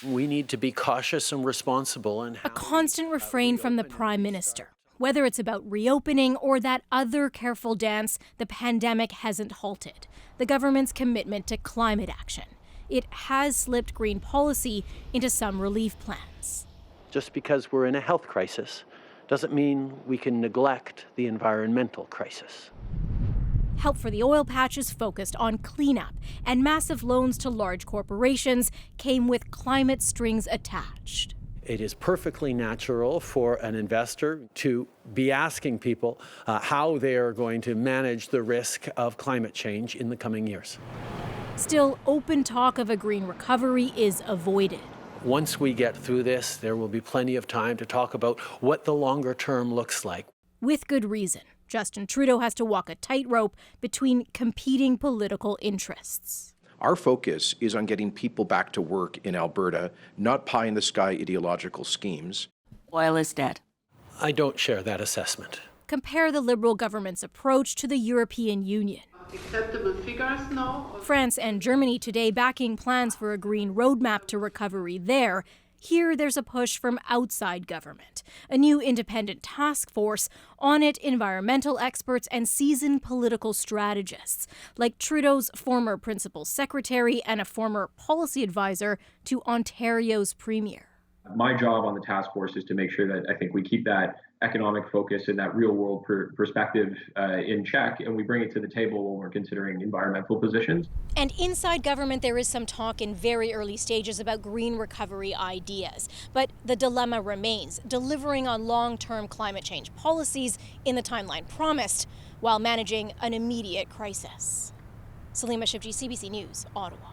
We need to be cautious and responsible in how A constant refrain from the Prime Minister. Whether it's about reopening or that other careful dance, the pandemic hasn't halted. The government's commitment to climate action. It has slipped green policy into some relief plans. Just because we're in a health crisis doesn't mean we can neglect the environmental crisis. Help for the oil patches focused on cleanup, and massive loans to large corporations came with climate strings attached. It is perfectly natural for an investor to be asking people how they are going to manage the risk of climate change in the coming years. Still, open talk of a green recovery is avoided. Once we get through this, there will be plenty of time to talk about what the longer term looks like. With good reason. Justin Trudeau has to walk a tightrope between competing political interests. Our focus is on getting people back to work in Alberta, not pie-in-the-sky ideological schemes. Oil is dead. I don't share that assessment. Compare the Liberal government's approach to the European Union. Acceptable figures now? France and Germany today backing plans for a green roadmap to recovery there. Here, there's a push from outside government, a new independent task force. On it, environmental experts and seasoned political strategists, like Trudeau's former principal secretary and a former policy advisor to Ontario's premier. My job on the task force is to make sure that I think we keep that economic focus and that real world perspective in check, and we bring it to the table when we're considering environmental positions. And inside government, there is some talk in very early stages about green recovery ideas. But the dilemma remains, delivering on long-term climate change policies in the timeline promised while managing an immediate crisis. Salima Shivji, CBC News, Ottawa.